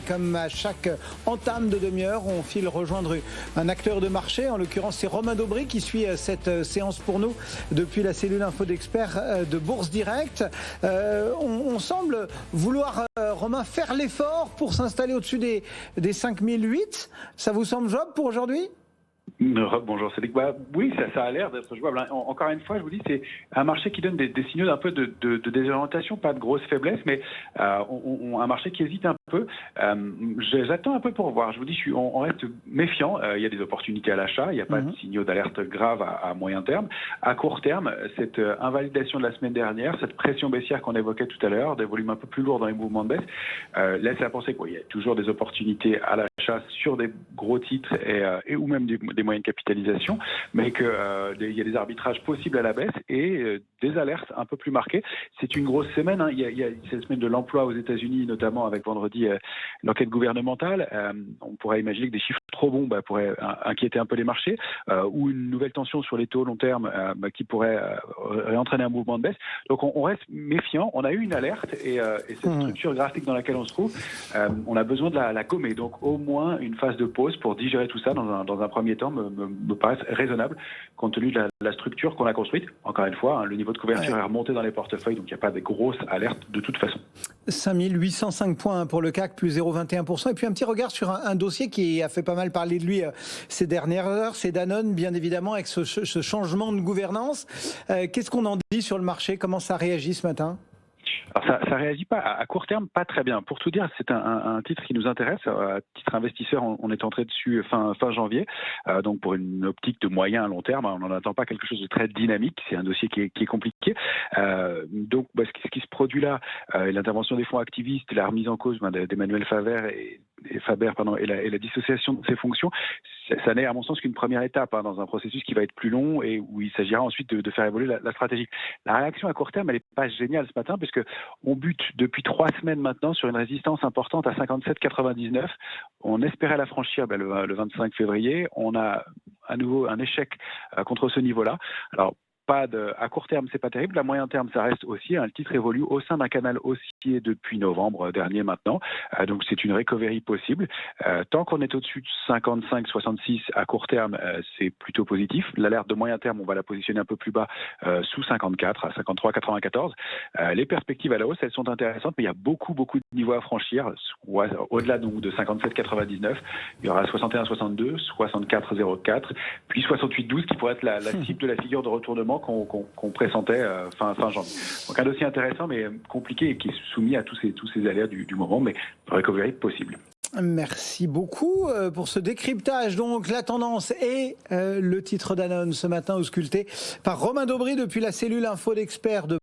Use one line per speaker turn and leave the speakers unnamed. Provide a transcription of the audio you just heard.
et comme à chaque entame de demi-heure, on file rejoindre un acteur de marché. En l'occurrence, c'est Romain Daubry qui suit cette séance pour nous depuis la cellule info d'experts de Bourse Direct. On semble vouloir, Romain, faire l'effort pour s'installer au-dessus des 5008. Ça vous semble jouable pour aujourd'hui ?
Bonjour Cédric. Oui, ça a l'air d'être jouable. Encore une fois, je vous dis, c'est un marché qui donne des signaux d'un peu de désorientation, pas de grosse faiblesse, mais un marché qui hésite un peu. J'attends un peu pour voir. Je vous dis, on reste méfiant. Il y a des opportunités à l'achat. Il n'y a pas de signaux d'alerte grave à moyen terme. À court terme, cette invalidation de la semaine dernière, cette pression baissière qu'on évoquait tout à l'heure, des volumes un peu plus lourds dans les mouvements de baisse, laisse à penser qu'il y a toujours des opportunités à l'achat sur des gros titres et ou même des moyens de capitalisation, mais qu'il y a des arbitrages possibles à la baisse et des alertes un peu plus marquées. C'est une grosse semaine. Il y a cette semaine de l'emploi aux États-Unis, notamment avec vendredi l'enquête gouvernementale. On pourrait imaginer que des chiffres trop bons pourraient inquiéter un peu les marchés, ou une nouvelle tension sur les taux long terme qui pourrait entraîner un mouvement de baisse. Donc on reste méfiant. On a eu une alerte et cette structure graphique dans laquelle on se trouve, on a besoin de la gommer. Donc au moins une phase de pause pour digérer tout ça dans un premier temps me paraissent raisonnables compte tenu de la structure qu'on a construite. Encore une fois, le niveau de couverture est remonté dans les portefeuilles, donc il n'y a pas de grosses alertes de toute façon.
5805 points pour le CAC, plus 0,21%. Et puis un petit regard sur un dossier qui a fait pas mal parler de lui ces dernières heures, c'est Danone, bien évidemment, avec ce changement de gouvernance. Qu'est-ce qu'on en dit sur le marché ? Comment ça réagit ce matin ?
Alors ça réagit pas à court terme, pas très bien. Pour tout dire, c'est un titre qui nous intéresse. À titre investisseur, on est entré dessus fin janvier. Donc pour une optique de moyen à long terme, on n'en attend pas quelque chose de très dynamique. C'est un dossier qui est compliqué. Donc ce qui se produit là, l'intervention des fonds activistes, la remise en cause d'Emmanuel Faber et la dissociation de ses fonctions, ça n'est à mon sens qu'une première étape dans un processus qui va être plus long et où il s'agira ensuite de faire évoluer la stratégie. La réaction à court terme, elle n'est pas géniale ce matin puisque on bute depuis 3 semaines maintenant sur une résistance importante à 57,99. On espérait la franchir le 25 février. On a à nouveau un échec contre ce niveau-là. Alors, à court terme, c'est pas terrible. À moyen terme, ça reste aussi. Le titre évolue au sein d'un canal haussier depuis novembre dernier maintenant. Donc, c'est une recovery possible. Tant qu'on est au-dessus de 55-66 à court terme, c'est plutôt positif. L'alerte de moyen terme, on va la positionner un peu plus bas, sous 54, à 53-94. Les perspectives à la hausse, elles sont intéressantes, mais il y a beaucoup de niveaux à franchir. Au-delà donc de 57-99, il y aura 61-62, 64-04, puis 68-12 qui pourrait être la cible de la figure de retournement qu'on pressentait fin janvier. Donc un dossier intéressant mais compliqué et qui est soumis à tous ces aléas du moment, mais recovery possible.
Merci beaucoup pour ce décryptage. Donc la tendance et le titre Danone ce matin ausculté par Romain Daubry depuis la cellule info d'experts de